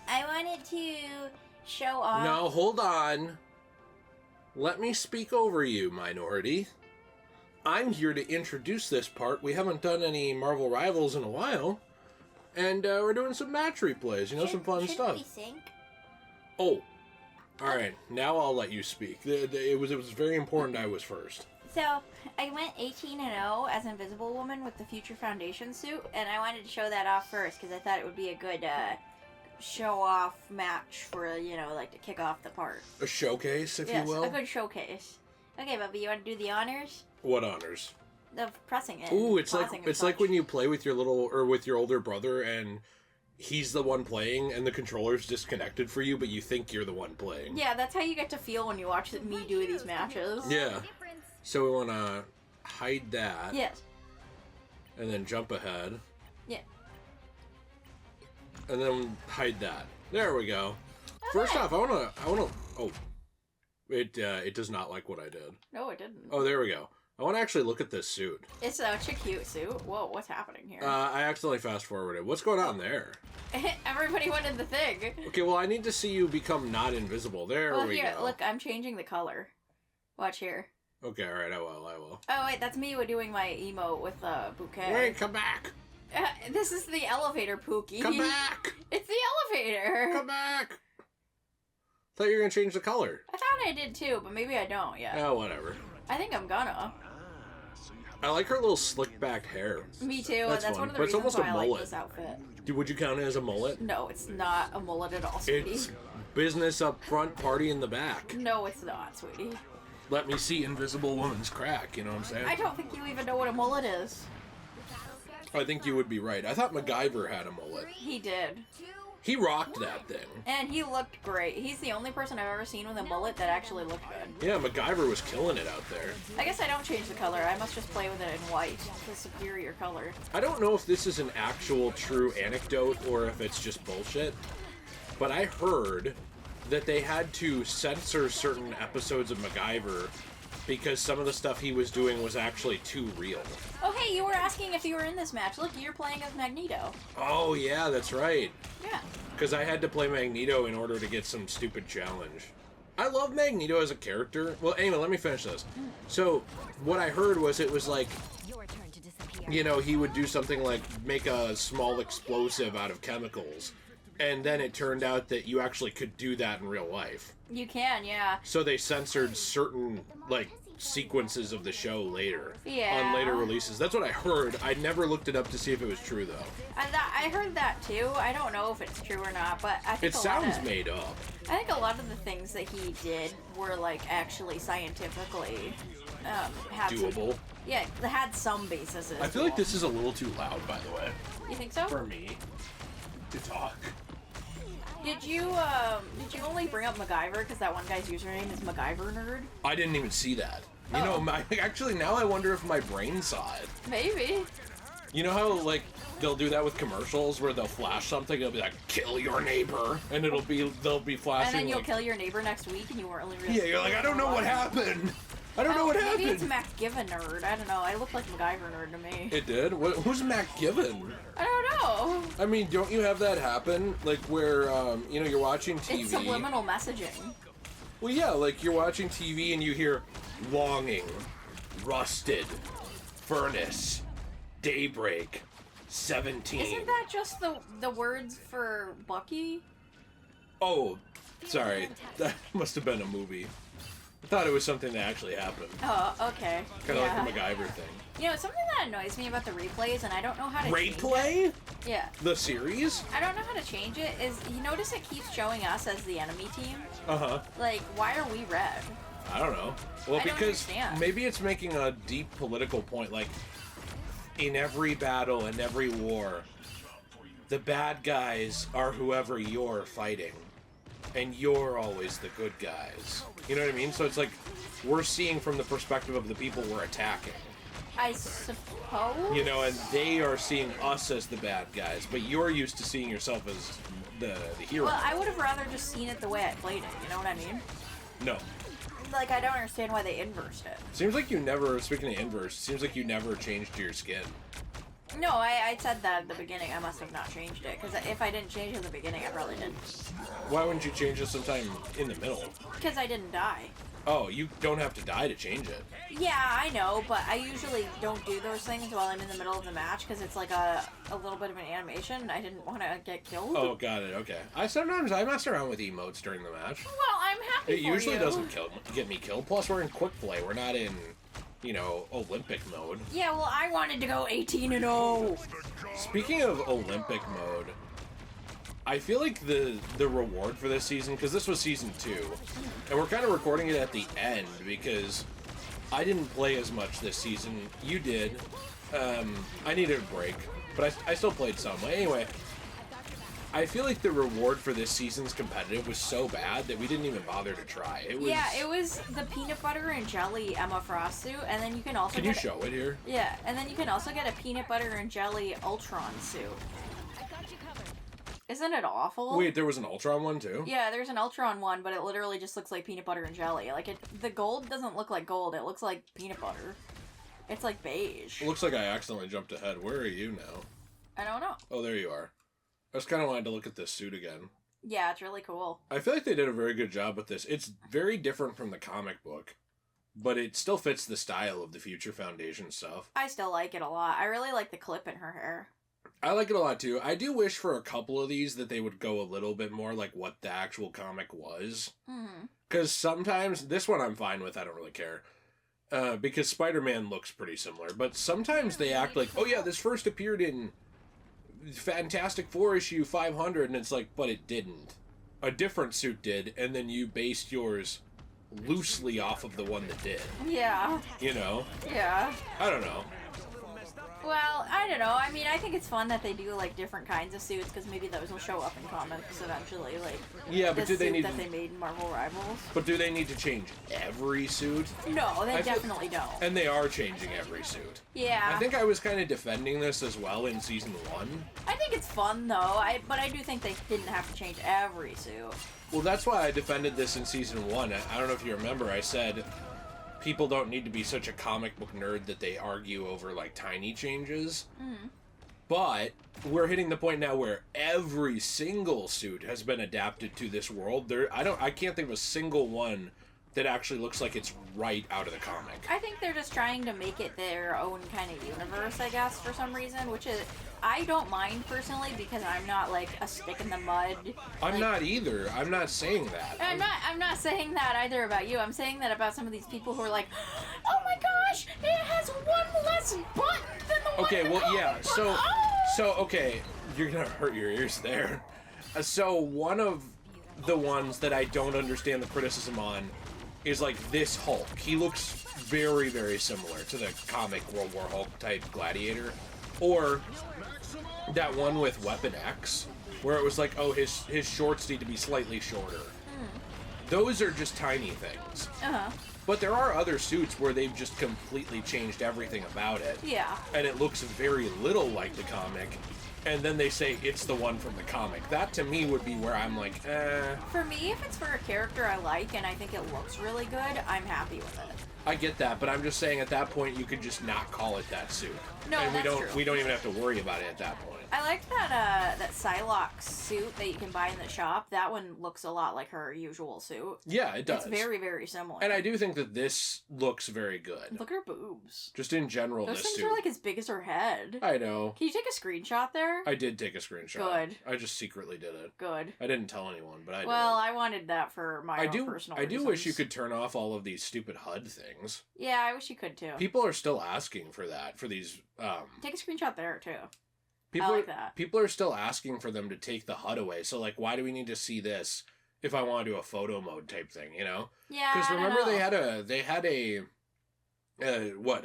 I wanted to show off... No, hold on. Let me speak over you, Minority. I'm here to introduce this part. We haven't done any Marvel Rivals in a while. And we're doing some match replays, some fun stuff. We sync? Oh. Alright, now I'll let you speak. It was very important I was first. So, I went 18-0 as Invisible Woman with the Future Foundation suit, and I wanted to show that off first, because I thought it would be a good show-off match for, to kick off the part. A showcase, if you will? Yes, a good showcase. Okay, Bubby, you want to do the honors? What honors? Of pressing it. Ooh, it's like when you play with your older brother, and he's the one playing, and the controller's disconnected for you, but you think you're the one playing. Yeah, that's how you get to feel when you watch me do these matches. Yeah. So we want to hide that. Yes. And then jump ahead. Yeah. And then hide that. There we go. First off, I wanna. Oh, it does not like what I did. No, it didn't. Oh, there we go. I want to actually look at this suit. It's such a cute suit. Whoa, what's happening here? I accidentally fast forwarded. What's going on there? Everybody wanted the thing. Okay, well, I need to see you become not invisible. There we go. Look, I'm changing the color. Watch here. Okay, alright, I will. Oh, wait, that's me doing my emote with a bouquet. Wait, come back! This is the elevator, Pookie. Come back! It's the elevator! Come back! Thought you were gonna change the color. I thought I did too, but maybe I don't yet. Oh, whatever. I think I'm gonna. I like her little slick back hair. Me too, that's one of the reasons why I like this outfit. Would you count it as a mullet? No, it's not a mullet at all, sweetie. It's business up front, party in the back. No, it's not, sweetie. Let me see Invisible Woman's crack, you know what I'm saying? I don't think you even know what a mullet is. I think you would be right. I thought MacGyver had a mullet. He did. He rocked that thing. And he looked great. He's the only person I've ever seen with a mullet that actually looked good. Yeah, MacGyver was killing it out there. I guess I don't change the color. I must just play with it in white. It's a superior color. I don't know if this is an actual true anecdote or if it's just bullshit, but I heard that they had to censor certain episodes of MacGyver because some of the stuff he was doing was actually too real. Oh, hey, you were asking if you were in this match. Look, you're playing as Magneto. Oh, yeah, that's right. Yeah. Because I had to play Magneto in order to get some stupid challenge. I love Magneto as a character. Well, anyway, let me finish this. So, what I heard was it was like, your turn to disappear. he would do something like make a small explosive out of chemicals. And then it turned out that you actually could do that in real life. You can, yeah. So they censored certain, sequences of the show later. Yeah. On later releases. That's what I heard. I never looked it up to see if it was true, though. I heard that, too. I don't know if it's true or not, but I think it sounds made up. I think a lot of the things that he did were, actually scientifically, had doable. had some basis. I feel like this is a little too loud, by the way. You think so? For me to talk. Did you only bring up MacGyver because that one guy's username is MacGyver Nerd? I didn't even see that. Actually, now I wonder if my brain saw it. Maybe. You know how, they'll do that with commercials where they'll flash something, it'll be like, kill your neighbor, and they'll be flashing, and then you'll kill your neighbor next week, and you weren't really... Yeah, you're like, I don't know what happened! I don't know what happened! Maybe it's MacGyver Nerd, I don't know, I look like MacGyver Nerd to me. It did? Who's MacGyver? I don't know! I mean, don't you have that happen? Where, you're watching TV... It's subliminal messaging. Well, yeah, you're watching TV and you hear, longing, rusted, furnace, daybreak, 17. Isn't that just the words for Bucky? Oh, sorry. That must have been a movie. I thought it was something that actually happened. Oh, okay. Kind of like the MacGyver thing. Something that annoys me about the replays, and I don't know how to change Replay? it. Yeah. The series? I don't know how to change it, is you notice it keeps showing us as the enemy team? Uh-huh. Why are we red? I don't know. Well, I don't because understand. Maybe it's making a deep political point, in every battle, in every war, the bad guys are whoever you're fighting. And you're always the good guys. You know what I mean? So it's we're seeing from the perspective of the people we're attacking. I suppose? And they are seeing us as the bad guys, but you're used to seeing yourself as the hero. Well, I would have rather just seen it the way I played it, you know what I mean? No. I don't understand why they inversed it. Seems like you never, speaking of inverse, seems like you never changed your skin. No, I said that at the beginning. I must have not changed it, because if I didn't change it at the beginning, I probably didn't. Why wouldn't you change it sometime in the middle? Because I didn't die. Oh, you don't have to die to change it. Yeah, I know, but I usually don't do those things while I'm in the middle of the match, because it's like a little bit of an animation. I didn't want to get killed. Oh, got it, okay. I mess around with emotes during the match. Well, I'm happy It for usually you. doesn't get me killed, plus we're in quick play, we're not in, you know, Olympic mode. Yeah, well, I wanted to go 18-0. Speaking of Olympic mode, I feel like the reward for this season, because this was season 2, and we're kind of recording it at the end because I didn't play as much this season. You did. I needed a break, but I still played some. Anyway, I feel like the reward for this season's competitive was so bad that we didn't even bother to try. It was the peanut butter and jelly Emma Frost suit, and then you can also Can you show it here? Yeah, and then you can also get a peanut butter and jelly Ultron suit. Isn't it awful? Wait, there was an Ultron one too? Yeah, there's an Ultron one, but it literally just looks like peanut butter and jelly. Like, the gold doesn't look like gold, it looks like peanut butter. It's like beige. It looks like I accidentally jumped ahead. Where are you now? I don't know. Oh, there you are. I just kind of wanted to look at this suit again. Yeah, it's really cool. I feel like they did a very good job with this. It's very different from the comic book, but it still fits the style of the Future Foundation stuff. I still like it a lot. I really like the clip in her hair. I like it a lot too. I do wish for a couple of these that they would go a little bit more like what the actual comic was. Because sometimes, this one I'm fine with, I don't really care. Because Spider-Man looks pretty similar. But sometimes they act like, oh yeah, this first appeared in Fantastic Four issue 500, and it's like, but it didn't. A different suit did, and then you based yours loosely off of the one that did. Yeah. You know? Yeah. I don't know. Well, I don't know. I mean, I think it's fun that they do, like, different kinds of suits, because maybe those will show up in comics eventually, like, yeah, but the do they suit need that they made in Marvel Rivals. But do they need to change every suit? No, they definitely don't. And they are changing every suit. Yeah. I think I was kind of defending this as well in season 1. I think it's fun, though, but I do think they didn't have to change every suit. Well, that's why I defended this in season 1. I don't know if you remember, I said people don't need to be such a comic book nerd that they argue over, like, tiny changes. But we're hitting the point now where every single suit has been adapted to this world. I can't think of a single one that actually looks like it's right out of the comic. I think they're just trying to make it their own kind of universe, I guess, for some reason, which is, I don't mind personally, because I'm not like a stick in the mud. I'm not either. I'm not saying that. I'm not saying that either about you. I'm saying that about some of these people who are like, oh my gosh, it has one less button than the one Okay, in the well, yeah, comic book. so, okay, you're gonna hurt your ears there. So, one of the ones that I don't understand the criticism on is, like, this Hulk. He looks very, very similar to the comic World War Hulk type Gladiator. Or that one with Weapon X, where it was like, oh, his shorts need to be slightly shorter. Those are just tiny things. But there are other suits where they've just completely changed everything about it. Yeah. And it looks very little like the comic. And then they say it's the one from the comic. That, to me, would be where I'm like, eh. For me, if it's for a character I like and I think it looks really good, I'm happy with it. I get that, but I'm just saying at that point you could just not call it that suit. No, and that's true. we don't even have to worry about it at that point. I like that Psylocke suit that you can buy in the shop. That one looks a lot like her usual suit. Yeah, it does. It's very, very similar. And I do think that this looks very good. Look at her boobs. Just in general, Those this things suit. are like as big as her head. I know. Can you take a screenshot there? I did take a screenshot. Good. I just secretly did it. Good. I didn't tell anyone, but I did. Well, I wanted that for my own personal I do reasons. wish you could turn off all of these stupid HUD things. Yeah, I wish you could too. People are still asking for that, for these, Take a screenshot there too. People, I like that. People are still asking for them to take the HUD away, so, like, why do we need to see this if I want to do a photo mode type thing, you know? Yeah, Because remember I don't know. they had a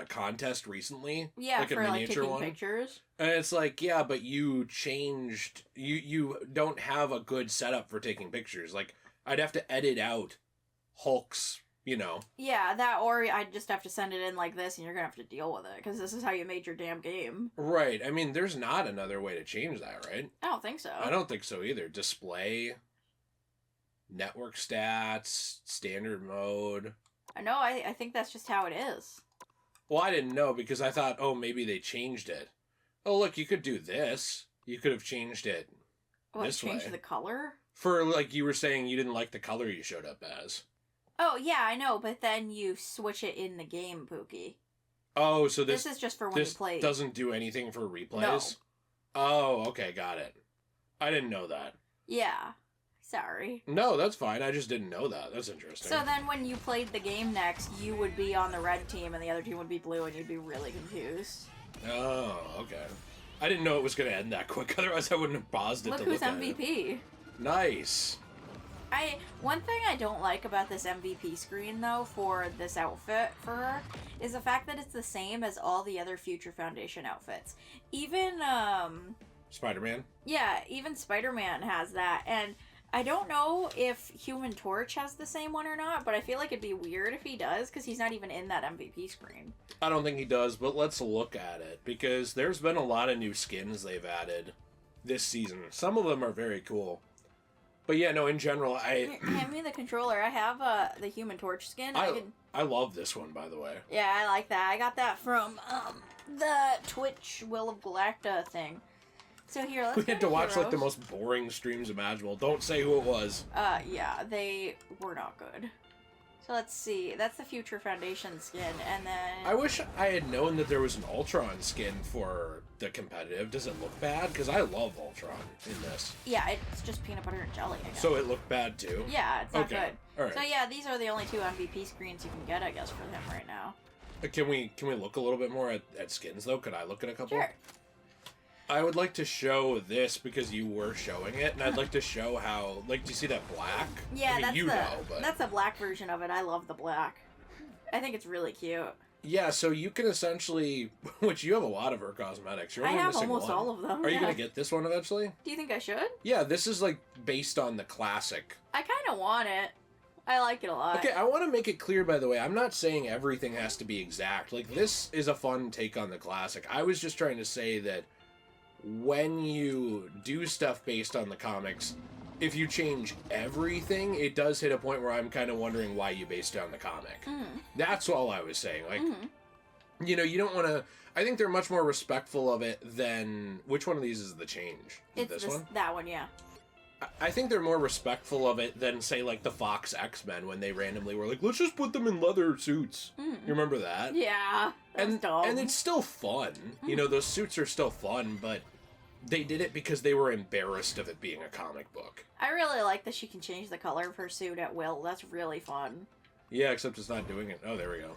contest recently? Yeah, like for a like miniature taking one? pictures. And it's like, yeah, but you changed, you don't have a good setup for taking pictures. Like, I'd have to edit out Hulk's, you know. Yeah, that, or I'd just have to send it in like this and you're gonna have to deal with it, because this is how you made your damn game. Right. I mean, there's not another way to change that, right? I don't think so. I don't think so either. Display, network stats, standard mode. No, I think that's just how it is. Well, I didn't know because I thought, oh, maybe they changed it. Oh, look, you could do this. You could have changed it this change way. the color? For, like, you were saying you didn't like the color you showed up as. Oh, yeah, I know, but then you switch it in the game, Pookie. Oh, so this is just for when you play. This doesn't do anything for replays? No. Oh, okay, got it. I didn't know that. Yeah. Sorry. No, that's fine. I just didn't know that. That's interesting. So then when you played the game next, you would be on the red team and the other team would be blue and you'd be really confused. Oh, okay. I didn't know it was going to end that quick. Otherwise, I wouldn't have paused it Look to who's look at MVP. it. Nice. One thing I don't like about this MVP screen, though, for this outfit for her, is the fact that it's the same as all the other Future Foundation outfits. Even, Spider-Man? Yeah, even Spider-Man has that, and I don't know if Human Torch has the same one or not, but I feel like it'd be weird if he does, because he's not even in that MVP screen. I don't think he does, but let's look at it, because there's been a lot of new skins they've added this season. Some of them are very cool. But yeah, no, in general, Hand me the controller. I have the Human Torch skin. I love this one, by the way. Yeah, I like that. I got that from the Twitch Will of Galacta thing. So here, let's We had to watch like the most boring streams imaginable. Don't say who it was. Yeah, they were not good. So let's see. That's the Future Foundation skin, and then... I wish I had known that there was an Ultron skin for the competitive. Does it look bad? Because I love Ultron in this. Yeah, it's just peanut butter and jelly, I guess. So it looked bad too? Yeah, it's not okay. good. All right. So yeah, these are the only two MVP screens you can get, I guess, for them right now. Can we look a little bit more at skins, though? Could I look at a couple? Sure. I would like to show this because you were showing it, and I'd like to show how, like, do you see that black? Yeah, I mean, that's the black version of it. I love the black. I think it's really cute. Yeah, so you can essentially, which you have a lot of her cosmetics. You're only I have missing almost one. all of them. Are you going to get this one eventually? Do you think I should? Yeah, this is, like, based on the classic. I kind of want it. I like it a lot. Okay, I want to make it clear, by the way, I'm not saying everything has to be exact. Like, this is a fun take on the classic. I was just trying to say that when you do stuff based on the comics, if you change everything, it does hit a point where I'm kind of wondering why you based it on the comic. That's all I was saying. Like, you know, you don't want to... I think they're much more respectful of it than... Which one of these is the change? It's this one? That one, yeah. I think they're more respectful of it than, say, like, the Fox X-Men when they randomly were like, let's just put them in leather suits. You remember that? Yeah, that's dumb. And it's still fun. You know, those suits are still fun, but they did it because they were embarrassed of it being a comic book. I really like that she can change the color of her suit at will. That's really fun. Yeah, except it's not doing it. Oh, there we go.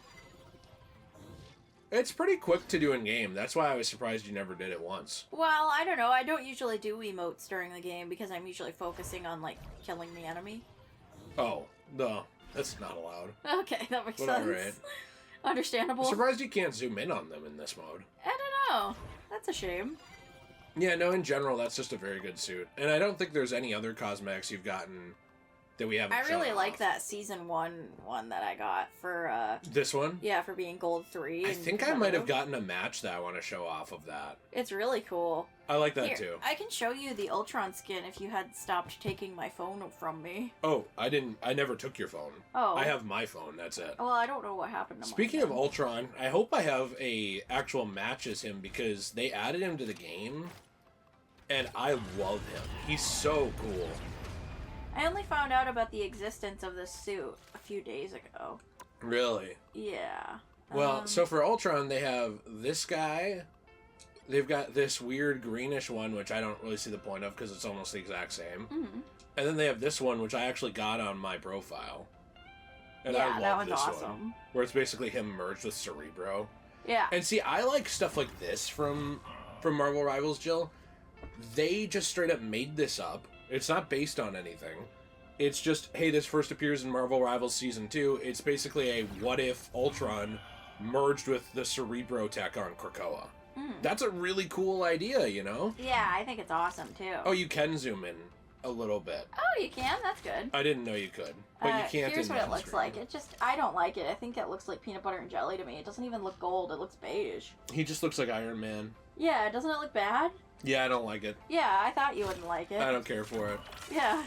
It's pretty quick to do in-game. That's why I was surprised you never did it once. Well, I don't know. I don't usually do emotes during the game because I'm usually focusing on, like, killing the enemy. Oh, no. That's not allowed. Okay, that makes But sense. alright. Understandable. I'm surprised you can't zoom in on them in this mode. I don't know. That's a shame. Yeah, no, in general, that's just a very good suit. And I don't think there's any other cosmetics you've gotten that we haven't I really shown like off. that Season 1 one that I got for, This one? yeah, for being Gold 3. I think I might have gotten a match that I want to show off of that. It's really cool. I like that Here, too. I can show you the Ultron skin if you had stopped taking my phone from me. Oh, I never took your phone. Oh. I have my phone, that's it. Well, I don't know what happened to mine. Speaking of Ultron, I hope I have a actual match as him because they added him to the game, and I love him. He's so cool. I only found out about the existence of this suit a few days ago. Really? Yeah. Well, so for Ultron, they have this guy. They've got this weird greenish one, which I don't really see the point of because it's almost the exact same. And then they have this one, which I actually got on my profile. And yeah, I love that one's this awesome. one. Where it's basically him merged with Cerebro. Yeah. And see, I like stuff like this from Marvel Rivals, Jill. They just straight up made this up. It's not based on anything. It's just, hey, this first appears in Marvel Rivals Season 2. It's basically a what-if Ultron merged with the Cerebro tech on Krakoa. That's a really cool idea, you know? Yeah, I think it's awesome, too. Oh, you can zoom in a little bit. Oh, you can? That's good. I didn't know you could. But you can't Here's in what it that looks screen. like. It just, I don't like it. I think it looks like peanut butter and jelly to me. It doesn't even look gold. It looks beige. He just looks like Iron Man. Yeah, doesn't it look bad? Yeah, I don't like it. Yeah, I thought you wouldn't like it. I don't care for it. Yeah.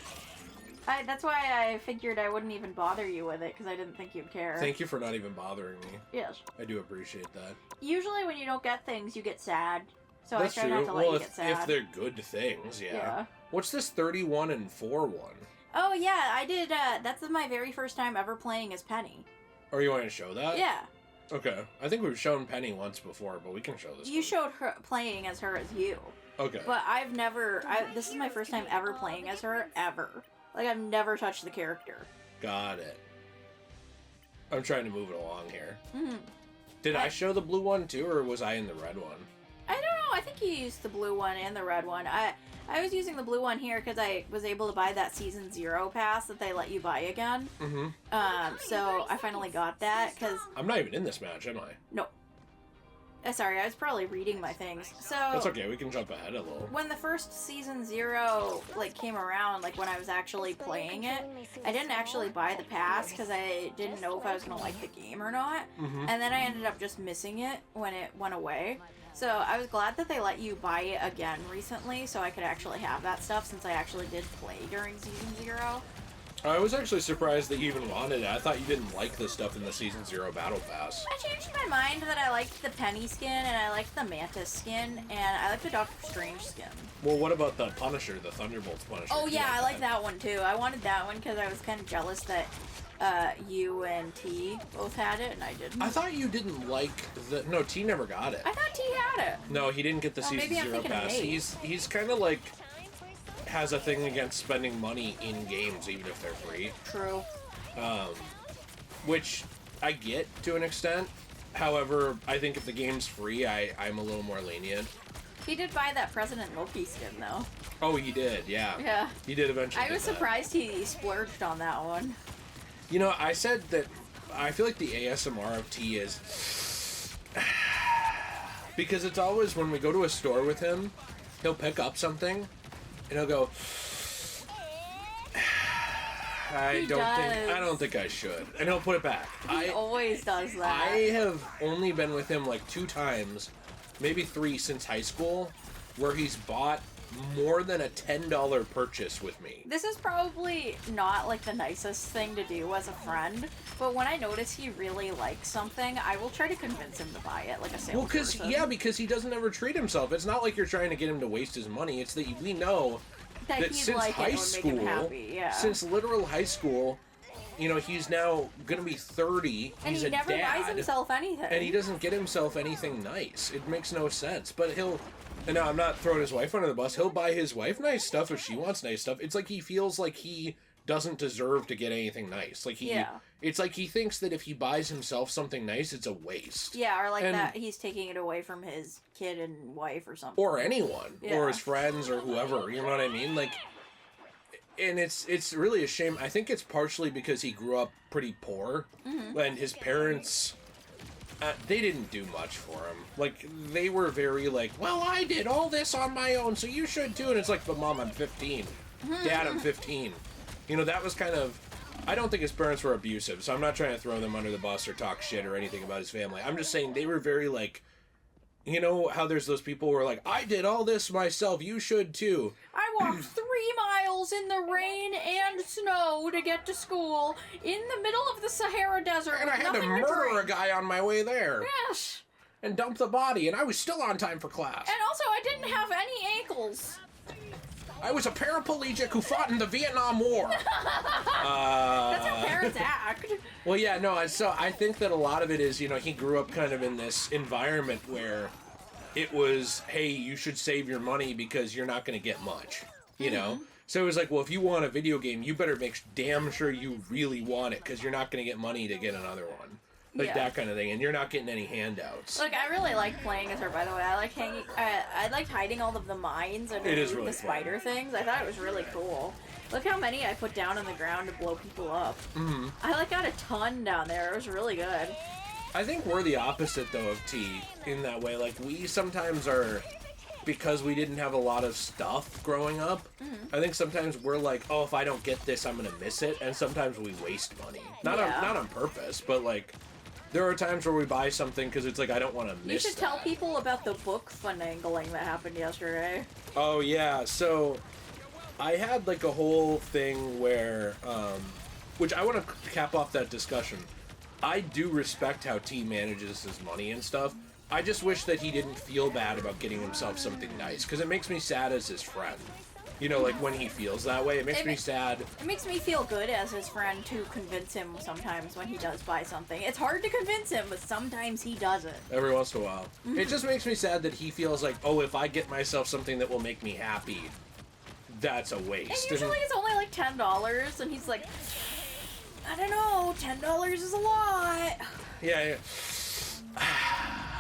That's why I figured I wouldn't even bother you with it, because I didn't think you'd care. Thank you for not even bothering me. Yes. I do appreciate that. Usually when you don't get things, you get sad. So That's I try true. not to let Well, you get sad. if they're good things, yeah. Yeah. What's this 31 and 4 one? Oh yeah, I did. That's my very first time ever playing as Penny. Or you want to show that? Yeah. Okay. I think we've shown Penny once before, but we can show this You one. showed her playing as her as you. Okay. But I've never. This is my first time ever playing as her ever. Like I've never touched the character. Got it. I'm trying to move it along here. Mm-hmm. Did I show the blue one too, or was I in the red one? I don't know. I think you used the blue one and the red one. I was using the blue one here because I was able to buy that Season 0 pass that they let you buy again. Mm-hmm. So I finally got that because... I'm not even in this match, am I? No. Sorry, I was probably reading my things. So... That's okay, we can jump ahead a little. When the first Season 0, like, came around, like, when I was actually playing it, I didn't actually buy the pass because I didn't know if I was going to like the game or not. Mm-hmm. And then I ended up just missing it when it went away. So I was glad that they let you buy it again recently so I could actually have that stuff since I actually did play during Season 0. I was actually surprised that you even wanted it. I thought you didn't like the stuff in the Season 0 Battle Pass. I changed my mind that I liked the Penny skin and I liked the Mantis skin and I liked the Doctor Strange skin. Well, what about the Punisher, the Thunderbolts Punisher? Oh Do you yeah, I like that one too. I wanted that one because I was kind of jealous that you and T both had it and I didn't. I thought you didn't like the... No, T never got it. I thought T had it. No, he didn't get the Season maybe I'm 0 thinking of pass. Nate. He's kind of like... has a thing against spending money in games, even if they're free. True. Which I get to an extent. However, I think if the game's free, I'm a little more lenient. He did buy that President Loki skin though. Oh, he did, yeah. Yeah. He did eventually. I was surprised he splurged on that one. You know, I said that I feel like the ASMR of T is... because it's always when we go to a store with him, he'll pick up something, and he'll go... I don't think I should. And he'll put it back. He always does that. I have only been with him like 2 times, maybe 3 since high school, where he's bought more than a $10 purchase with me. This is probably not like the nicest thing to do as a friend, but when I notice he really likes something, I will try to convince him to buy it like a salesperson. Because he doesn't ever treat himself. It's not like you're trying to get him to waste his money. It's that we know that since like high it would make him school, happy, yeah. since literal high school, you know, he's now gonna be 30. And he's he a never dad, buys himself anything. and he doesn't get himself anything nice. It makes no sense. But he'll, and now I'm not throwing his wife under the bus. He'll buy his wife nice stuff if she wants nice stuff. It's like he feels like he doesn't deserve to get anything nice. Like it's like he thinks that if he buys himself something nice, it's a waste. Yeah, or like that he's taking it away from his kid and wife or something. Or anyone, or his friends, or whoever. You know what I mean? Like. And it's really a shame. I think it's partially because he grew up pretty poor, and his parents, they didn't do much for him. Like, they were very like, well, I did all this on my own, so you should too. And it's like, but Mom, I'm 15. Dad, I'm 15. You know, that was kind of... I don't think his parents were abusive, so I'm not trying to throw them under the bus or talk shit or anything about his family. I'm just saying they were very like... You know how there's those people who are like, I did all this myself, you should too. I walked 3 miles in the rain and snow to get to school in the middle of the Sahara Desert And with I had to nothing murder drink. a guy on my way there. Yes. And dump the body, and I was still on time for class. And also, I didn't have any ankles. I was a paraplegic who fought in the Vietnam War. That's how parents act. Well, yeah, no, so I think that a lot of it is, you know, he grew up kind of in this environment where it was, hey, you should save your money because you're not going to get much, you know? So it was like, well, if you want a video game, you better make damn sure you really want it because you're not going to get money to get another one. Like that kind of thing, and you're not getting any handouts. Like, I really like playing as her, by the way. I like I liked hiding all of the mines and really the spider things. I thought it was really cool. Look how many I put down on the ground to blow people up. Mm-hmm. I like got a ton down there. It was really good. I think we're the opposite, though, of T in that way. Like, we sometimes are, because we didn't have a lot of stuff growing up, I think sometimes we're like, oh, if I don't get this, I'm going to miss it. And sometimes we waste money. Not on purpose, but, like, there are times where we buy something because it's like, I don't want to miss You should tell people about the book finagling that happened yesterday. Oh, yeah. So, I had, like, a whole thing where, which I want to cap off that discussion. I do respect how T manages his money and stuff. I just wish that he didn't feel bad about getting himself something nice, because it makes me sad as his friend. You know, like, when he feels that way, it makes me sad. It makes me feel good as his friend to convince him sometimes when he does buy something. It's hard to convince him, but sometimes he does it. Every once in a while. It just makes me sad that he feels like, oh, if I get myself something that will make me happy, that's a waste. And usually it's only like $10, and he's like, I don't know, $10 is a lot. Yeah.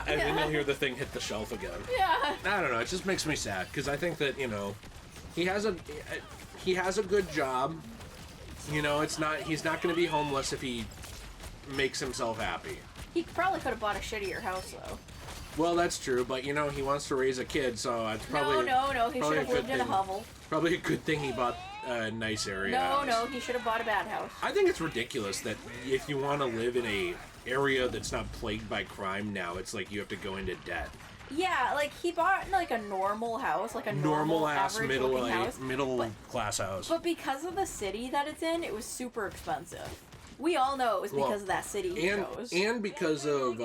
And then you'll hear the thing hit the shelf again. Yeah. I don't know, it just makes me sad, because I think that, you know, he has a good job. You know, he's not going to be homeless if he makes himself happy. He probably could have bought a shittier house, though. Well, that's true, but, you know, he wants to raise a kid, so it's probably... No, he should have lived in a hovel. Probably a good thing he bought a nice area. No, he should have bought a bad house. I think it's ridiculous that if you want to live in a area that's not plagued by crime now, it's like you have to go into debt. Yeah, like, he bought, like, a normal house, like a normal ass middle class house. But because of the city that it's in, it was super expensive. We all know it was because of that city he chose. And because of,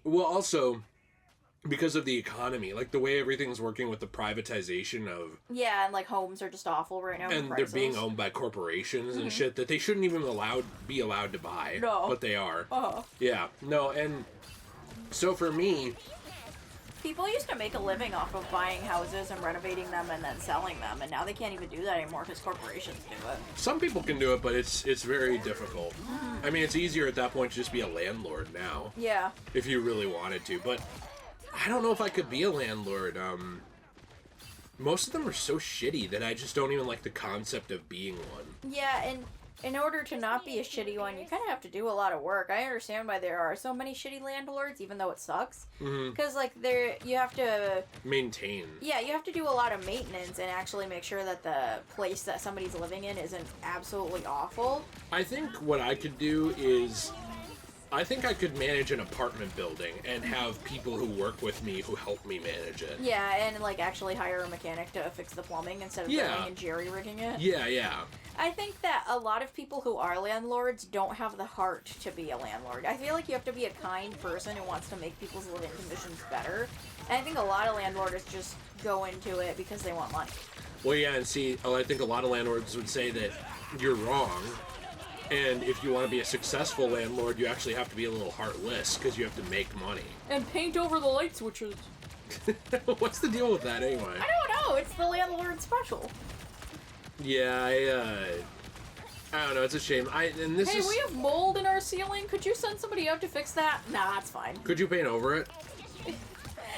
well, also, because of the economy, like, the way everything's working with the privatization of... Yeah, and, like, homes are just awful right now. And they're being owned by corporations and shit that they shouldn't even be allowed to buy. No. But they are. Oh. Yeah. No, and... So for me... People used to make a living off of buying houses and renovating them and then selling them, and now they can't even do that anymore because corporations do it. Some people can do it, but it's very difficult. I mean, it's easier at that point to just be a landlord now. Yeah. If you really wanted to, but I don't know if I could be a landlord. Most of them are so shitty that I just don't even like the concept of being one. Yeah, and in order to not be a shitty one, you kind of have to do a lot of work. I understand why there are so many shitty landlords, even though it sucks. Because, like, you have to... Maintain. Yeah, you have to do a lot of maintenance and actually make sure that the place that somebody's living in isn't absolutely awful. I think what I could do is... I think I could manage an apartment building and have people who work with me who help me manage it. Yeah, and, like, actually hire a mechanic to fix the plumbing instead of going and jerry-rigging it. Yeah. I think that a lot of people who are landlords don't have the heart to be a landlord. I feel like you have to be a kind person who wants to make people's living conditions better. And I think a lot of landlords just go into it because they want money. Well, yeah, and see, I think a lot of landlords would say that you're wrong. And if you want to be a successful landlord, you actually have to be a little heartless because you have to make money. And paint over the light switches. What's the deal with that anyway? I don't know. It's the landlord special. Yeah, I don't know. It's a shame. Hey, we have mold in our ceiling. Could you send somebody out to fix that? Nah, it's fine. Could you paint over it?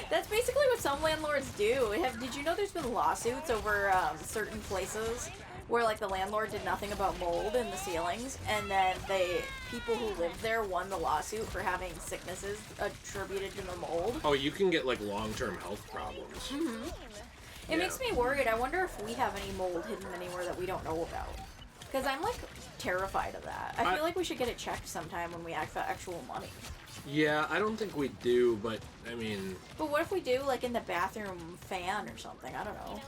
That's basically what some landlords do. Did you know there's been lawsuits over certain places where, like, the landlord did nothing about mold in the ceilings, and then people who lived there won the lawsuit for having sicknesses attributed to the mold. Oh, you can get, like, long-term health problems. It makes me worried. I wonder if we have any mold hidden anywhere that we don't know about. Because I'm, like, terrified of that. I feel like we should get it checked sometime when we have actual money. Yeah, I don't think we do, but, I mean... But what if we do, like, in the bathroom fan or something? I don't know.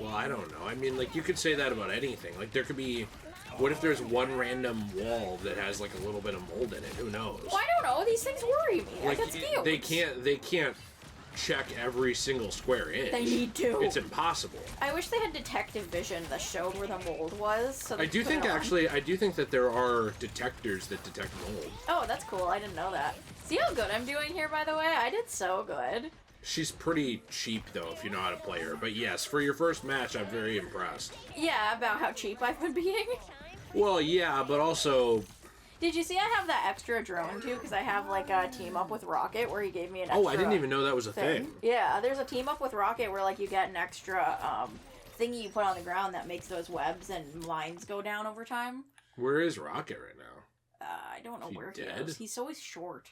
Well, I don't know. I mean, like, you could say that about anything. Like, there could be... What if there's one random wall that has, like, a little bit of mold in it? Who knows? Well, I don't know. These things worry me. Like, I get scared. They can't check every single square inch. They need to. It's impossible. I wish they had detective vision that showed where the mold was. So I do think that there are detectors that detect mold. Oh, that's cool. I didn't know that. See how good I'm doing here, by the way? I did so good. She's pretty cheap, though, if you know how to play her. But yes, for your first match, I'm very impressed. Yeah, about how cheap I've been being. Well, yeah, but also... Did you see I have that extra drone, too? Because I have, like, a team-up with Rocket where he gave me an extra... Oh, I didn't even know that was a thing. Yeah, there's a team-up with Rocket where, like, you get an extra thingy you put on the ground that makes those webs and lines go down over time. Where is Rocket right now? I don't know where he is. He's always short.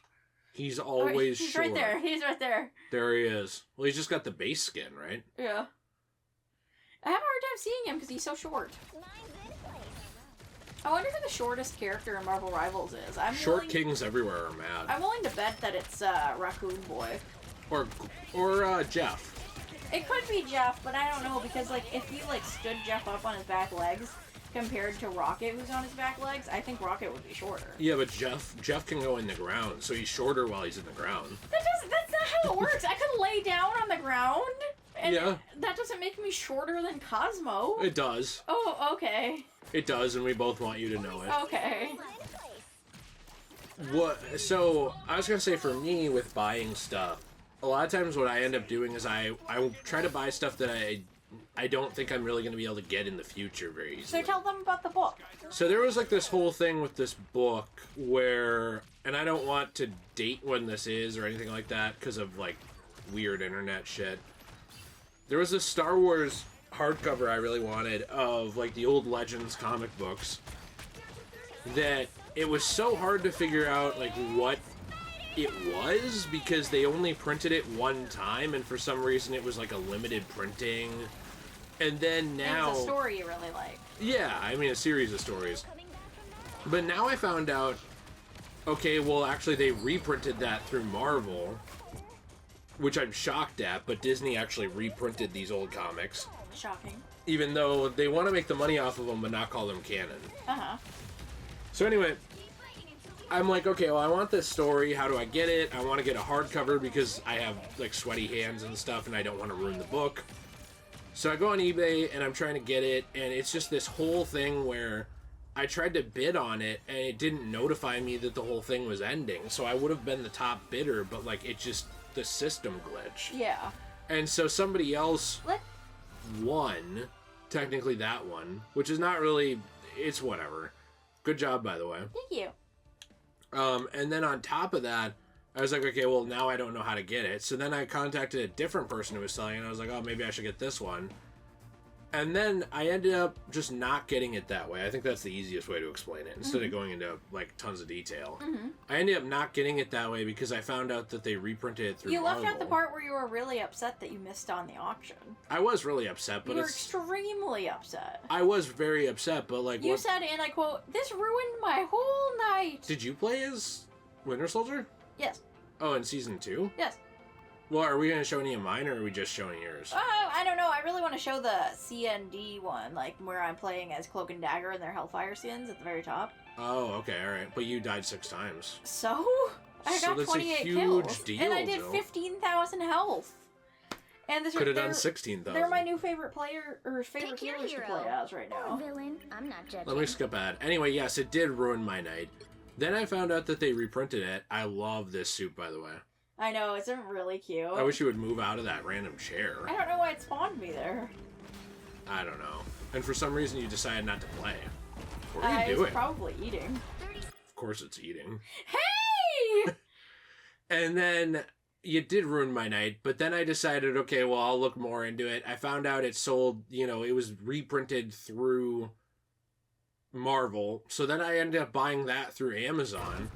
He's always he's short. Right there. He's right there. There he is. Well, he's just got the base skin, right? Yeah. I have a hard time seeing him because he's so short. I wonder who the shortest character in Marvel Rivals is. Short kings everywhere are mad. I'm willing to bet that it's Raccoon Boy. Or Jeff. It could be Jeff, but I don't know because, like, if you, like, stood Jeff up on his back legs, compared to Rocket, who's on his back legs, I think Rocket would be shorter. Yeah, but Jeff can go in the ground, so he's shorter while he's in the ground. That's not how it works. I could lay down on the ground, and yeah. that doesn't make me shorter than Cosmo. It does. Oh, okay. It does, and we both want you to know it. Okay. So, I was gonna say, for me, with buying stuff, a lot of times what I end up doing is I try to buy stuff that I don't think I'm really gonna be able to get in the future very easily. So tell them about the book. So there was like this whole thing with this book where, and I don't want to date when this is or anything like that because of like weird internet shit. There was this Star Wars hardcover I really wanted of like the old Legends comic books that it was so hard to figure out like what it was because they only printed it one time and for some reason it was like a limited printing. And then now... It's a story you really like. Yeah, I mean a series of stories. But now I found out, okay, well actually they reprinted that through Marvel, which I'm shocked at, but Disney actually reprinted these old comics. Shocking. Even though they want to make the money off of them but not call them canon. Uh-huh. So anyway, I'm like, okay, well I want this story, how do I get it? I want to get a hardcover because I have like sweaty hands and stuff and I don't want to ruin the book. So I go on eBay and I'm trying to get it, and it's just this whole thing where I tried to bid on it and it didn't notify me that the whole thing was ending. So I would have been the top bidder, but like it just, the system glitched. Yeah. And so somebody else won, technically that one, which is not really, it's whatever. Good job, by the way. Thank you. And then on top of that, I was like, okay, well, now I don't know how to get it. So then I contacted a different person who was selling it, and I was like, oh, maybe I should get this one. And then I ended up just not getting it that way. I think that's the easiest way to explain it, instead of going into, like, tons of detail. I ended up not getting it that way because I found out that they reprinted it through Marvel. You left out the part where you were really upset that you missed on the auction. I was really upset, but you were extremely upset. I was very upset, but, like... You said, and I quote, "This ruined my whole night." Did you play as Winter Soldier? Yes. Oh, in Season 2? Yes. Well, are we going to show any of mine, or are we just showing yours? I don't know. I really want to show the CND one, like where I'm playing as Cloak and Dagger and their Hellfire skins at the very top. Oh, okay, alright. But you died 6 times. So? I So got that's 28 a huge kills. deal, and I did Joe. 15,000 health. And Could have done 16,000. They're my new favorite player, or favorite healers to play as right now. Villain, I'm not judging. Let me skip ahead. Anyway, yes, it did ruin my night. Then I found out that they reprinted it. I love this suit, by the way. I know, isn't it really cute? I wish you would move out of that random chair. I don't know why it spawned me there. I don't know. And for some reason you decided not to play. What are you I was doing? probably eating. Of course it's eating. Hey! And then you did ruin my night, but then I decided, okay, well, I'll look more into it. I found out it sold, you know, it was reprinted through Marvel, so then I ended up buying that through Amazon.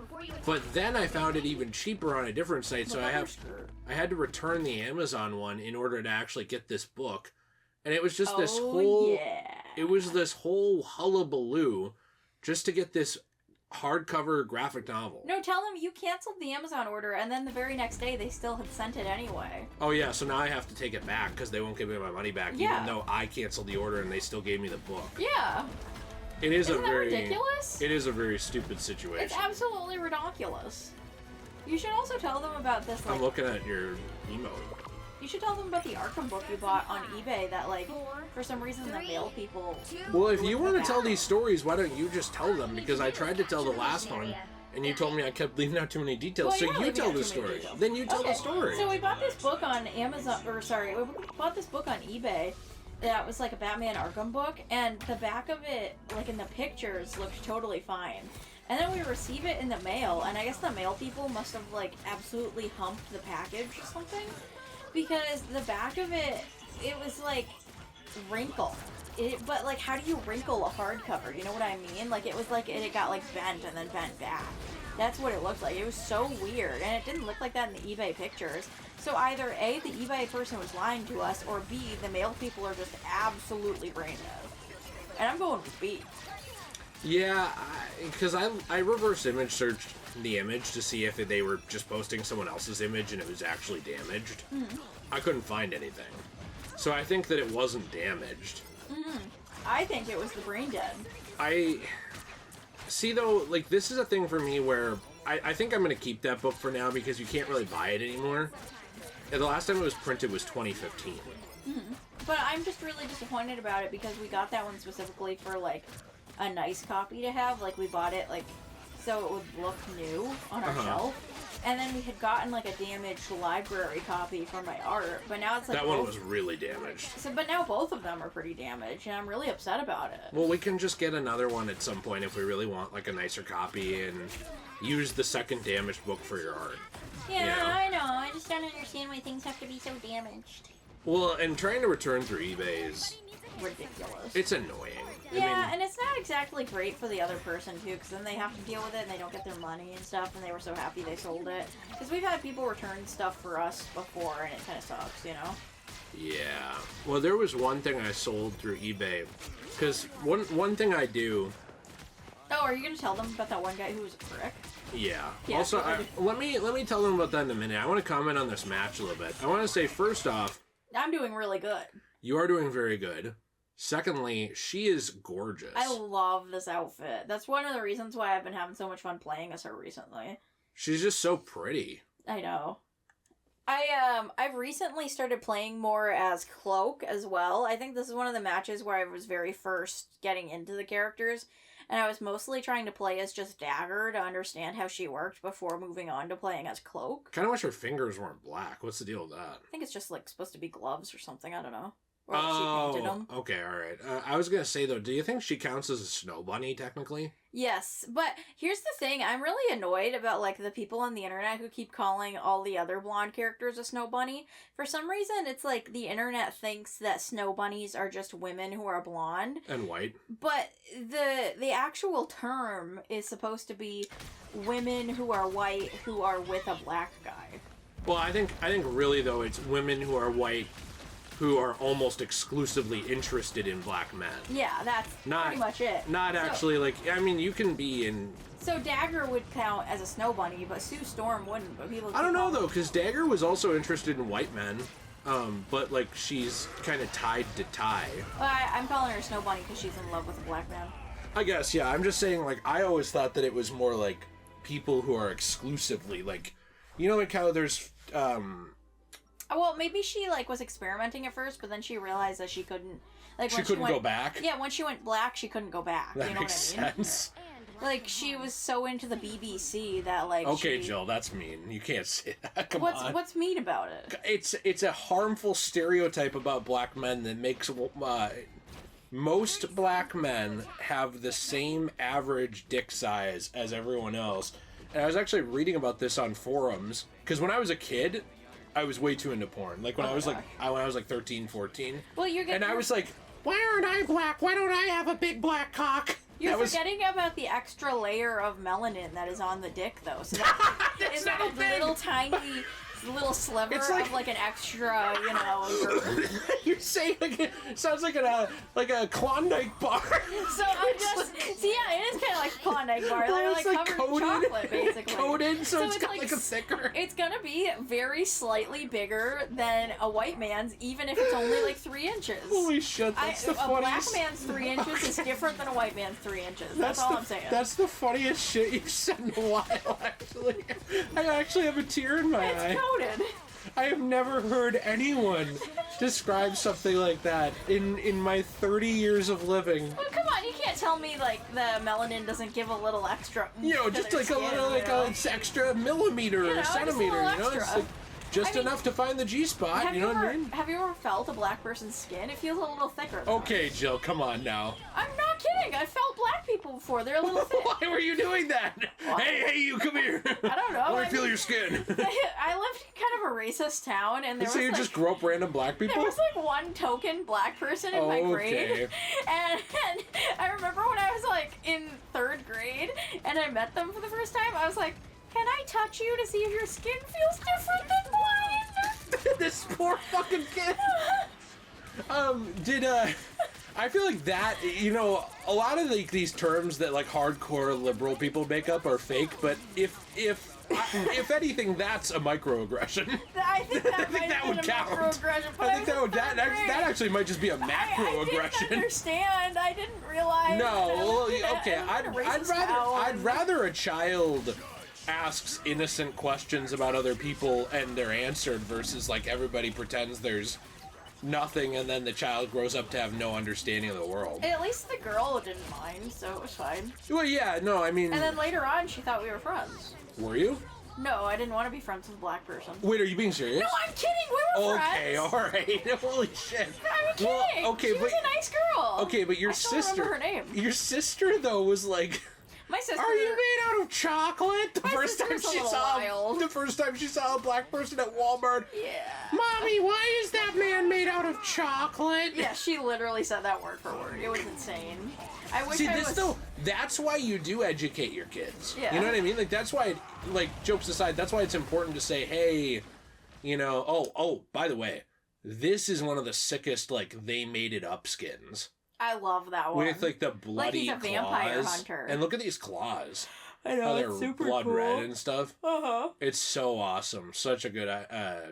But then I found it even cheaper on a different site, so I had to return the Amazon one in order to actually get this book. And it was just this whole... Yeah. It was this whole hullabaloo just to get this hardcover graphic novel. No, tell them you canceled the Amazon order, and then the very next day they still had sent it anyway. Oh yeah, so now I have to take it back because they won't give me my money back, even though I canceled the order and they still gave me the book. Yeah. It is Isn't that ridiculous? It is a very stupid situation. It's absolutely ridiculous. You should also tell them about this, like... I'm looking at your emote. You should tell them about the Arkham book you bought on eBay that, like, for some reason the male people... Well, if you want to tell these stories, why don't you just tell them? Because I tried to tell the last one, and you told me I kept leaving out too many details, Well, so you tell the story. Then you tell the story. So we bought this book on Amazon, or sorry, we bought this book on eBay that was like a Batman Arkham book, and the back of it, like in the pictures, looked totally fine. And then we receive it in the mail, and I guess the mail people must have, like, absolutely humped the package or something. Because the back of it, it was, like, wrinkled. But, like, how do you wrinkle a hardcover? You know what I mean? Like, it was like it got, like, bent and then bent back. That's what it looked like. It was so weird, and it didn't look like that in the eBay pictures. So either A, the eBay person was lying to us, or B, the mail people are just absolutely brain dead. And I'm going with B. Yeah, because I reverse image searched the image to see if they were just posting someone else's image and it was actually damaged. I couldn't find anything. So I think that it wasn't damaged. I think it was the brain dead. I see though, like this is a thing for me where I think I'm gonna keep that book for now because you can't really buy it anymore. And the last time it was printed was 2015. Mm-hmm. But I'm just really disappointed about it because we got that one specifically for like a nice copy to have. Like we bought it like so it would look new on our shelf. And then we had gotten like a damaged library copy for my art, but now it's like that one was really damaged. So, but now both of them are pretty damaged, and I'm really upset about it. Well, we can just get another one at some point if we really want like a nicer copy and use the second damaged book for your art. Yeah, you know? I know. I just don't understand why things have to be so damaged. Well, and trying to return through eBay is ridiculous. It's annoying. Yeah, I mean, and it's not exactly great for the other person, too, because then they have to deal with it and they don't get their money and stuff, and they were so happy they sold it. Because we've had people return stuff for us before, and it kind of sucks, you know? Yeah. Well, there was one thing I sold through eBay. Because one thing I do... Oh, are you going to tell them about that one guy who was a prick? Yeah. Yeah, also, let me tell them about that in a minute. I want to comment on this match a little bit. I want to say, first off... I'm doing really good. You are doing very good. Secondly, she is gorgeous. I love this outfit. That's one of the reasons why I've been having so much fun playing as her recently. She's just so pretty. I know. I've recently started playing more as Cloak as well. I think this is one of the matches where I was very first getting into the characters, and I was mostly trying to play as just Dagger to understand how she worked before moving on to playing as Cloak. Kind of wish her fingers weren't black. What's the deal with that? I think it's just like supposed to be gloves or something. I don't know. Or she painted them. Okay, all right. I was gonna say though, do you think she counts as a snow bunny technically? Yes, but here's the thing. I'm really annoyed about like the people on the internet who keep calling all the other blonde characters a snow bunny. For some reason, it's like the internet thinks that snow bunnies are just women who are blonde and white. But the actual term is supposed to be women who are white who are with a black guy. Well, I think really though it's women who are white who are almost exclusively interested in black men. Yeah, that's pretty much it. Not actually, like, I mean, you can be in... So Dagger would count as a snow bunny, but Sue Storm wouldn't. But people. I don't know, though, because Dagger was also interested in white men, but, like, she's kind of tied to Ty. Well, I'm calling her snow bunny because she's in love with a black man. I guess, yeah. I'm just saying, like, I always thought that it was more, like, people who are exclusively, like... You know, like, how there's, Well, maybe she, like, was experimenting at first, but then she realized that she couldn't... Like, she couldn't go back? Yeah, when she went black, she couldn't go back. That you know makes what I mean? sense. Like, she was so into the BBC that, like, Okay, Jill, that's mean. You can't say that. Come on. What's mean about it? It's a harmful stereotype about black men that makes... most black men have the same average dick size as everyone else. And I was actually reading about this on forums, because when I was a kid... I was way too into porn. Like when I was like 13, 14. Well, I was like, why aren't I black? Why don't I have a big black cock? You're forgetting about the extra layer of melanin that is on the dick, though. So it's like a little tiny little sliver of like an extra, you know. You're saying like it sounds like a Klondike bar. So I'm just see, yeah, it is kind of like a Klondike bar. They're like covered in chocolate, basically. Coated, so it's got like a thicker. It's gonna be very slightly bigger than a white man's, even if it's only like 3 inches. Holy shit! That's the funniest. A black man's 3 inches is different than a white man's 3 inches. That's all I'm saying. That's the funniest shit you've said in a while. Actually, I actually have a tear in my eye. Coated. I have never heard anyone describe something like that in my 30 years of living. Well, come on, you can't tell me like the melanin doesn't give a little extra. You know, just like skin, a little, like a extra millimeter or centimeter. You know, it's like just enough to find the G spot. You know what I mean? Have you ever felt a black person's skin? It feels a little thicker. Okay, Jill, come on now. I'm not kidding. I felt black people before. They're a little thick. Why were you doing that? What? Hey, you come here. I don't know. I want to feel your skin. I lived in kind of a racist town, and there was you just grew up random black people? There was like one token black person in my grade. And I remember when I was like in 3rd grade, and I met them for the first time, I was like, can I touch you to see if your skin feels different than mine? This poor fucking kid. I feel like that, you know, a lot of like these terms that like hardcore liberal people make up are fake, but if anything, that's a microaggression. I think that, I think that would count. I think that actually might just be a macroaggression. I didn't understand. I didn't realize. No, okay. I'd rather a child asks innocent questions about other people and they're answered versus like everybody pretends there's nothing and then the child grows up to have no understanding of the world. At least the girl didn't mind, so it was fine. Well, yeah, no, I mean... And then later on, she thought we were friends. Were you? No, I didn't want to be friends with a black person. Wait, are you being serious? No, I'm kidding! We were friends! Okay, alright. Holy shit. I'm kidding! Well, okay, she was a nice girl! Okay, but your I still sister... remember her name. Your sister, though, was like... My sister... Are you made out of chocolate? The My first time sister's a she little saw wild. the first time she saw a black person at Walmart. Yeah. Mommy, why is that man made out of chocolate? Yeah, she literally said that word for word. It was insane. I wish See, I this was... though, that's why you do educate your kids. Yeah. You know what I mean? Like, that's why, like, jokes aside, that's why it's important to say, hey, you know, oh, by the way, this is one of the sickest, like, they made it up skins. I love that one. With, like, the bloody like he's a vampire claws. hunter. And look at these claws. I know, How it's they're super blood cool. red and stuff. Uh-huh. It's so awesome. Such a good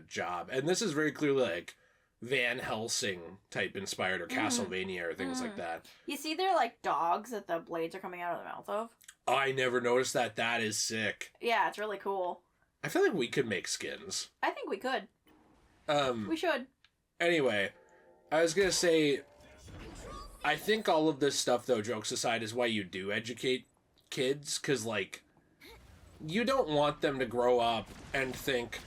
job. And this is very clearly, like, Van Helsing type inspired or Castlevania or things like that. You see they're like dogs that the blades are coming out of the mouth of? I never noticed that. That is sick. Yeah, it's really cool. I feel like we could make skins. I think we could. We should. Anyway, I was gonna say, I think all of this stuff, though, jokes aside, is why you do educate kids, because, like, you don't want them to grow up and think,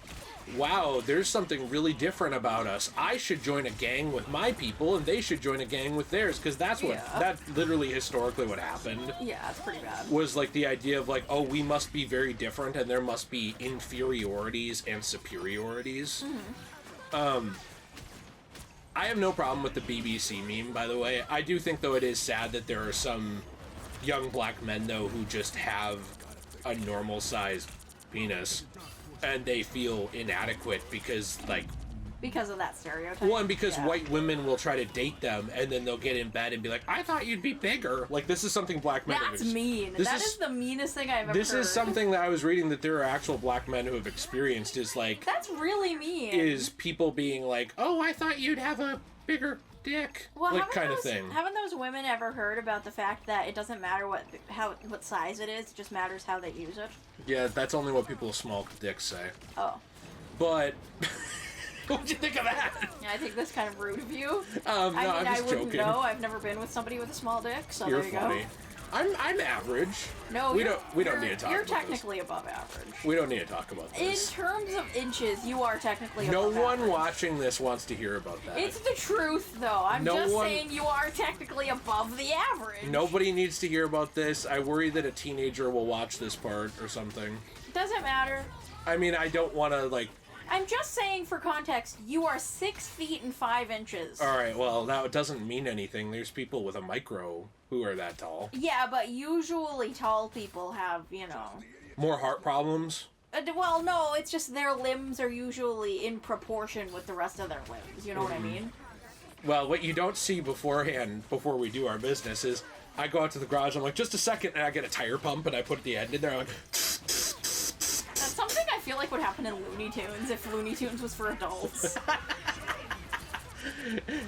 wow, there's something really different about us. I should join a gang with my people, and they should join a gang with theirs, because that's what, that's literally historically what happened. Yeah, it's pretty bad. Was, like, the idea of, like, oh, we must be very different, and there must be inferiorities and superiorities. I have no problem with the BBC meme, by the way. I do think, though, it is sad that there are some young black men, though, who just have a normal-sized penis, and they feel inadequate because, like... Because of that stereotype? Well, and because white women will try to date them, and then they'll get in bed and be like, I thought you'd be bigger. Like, this is something black men That's mean. That is the meanest thing I've ever heard. This is something that I was reading that there are actual black men who have experienced, is like... That's really mean. Is people being like, oh, I thought you'd have a bigger dick, well, like, kind of thing. Haven't those women ever heard about the fact that it doesn't matter what size it is, it just matters how they use it? Yeah, that's only what people with small dicks say. Oh. But... What'd you think of that? Yeah, I think that's kind of rude of you. No, I'm just I wouldn't joking. know. I've never been with somebody with a small dick, so You're there you funny. go. I'm average. No, we don't need to talk about this. You're technically above average. We don't need to talk about this. In terms of inches, you are technically no above one average. watching this wants to hear about that. It's the truth, though. I'm No just one- saying you are technically above the average. Nobody needs to hear about this. I worry that a teenager will watch this part or something. Doesn't matter. I mean, I don't want to, like... I'm just saying, for context, you are 6 feet and 5 inches. Alright, well, that doesn't mean anything. There's people with a micro who are that tall. Yeah, but usually tall people have, you know... More heart problems? Well, no, it's just their limbs are usually in proportion with the rest of their limbs, you know what I mean? Well, what you don't see beforehand, before we do our business, is I go out to the garage, I'm like, just a second, and I get a tire pump, and I put the end in there, I'm like... That's something I feel like would happen in Looney Tunes if Looney Tunes was for adults.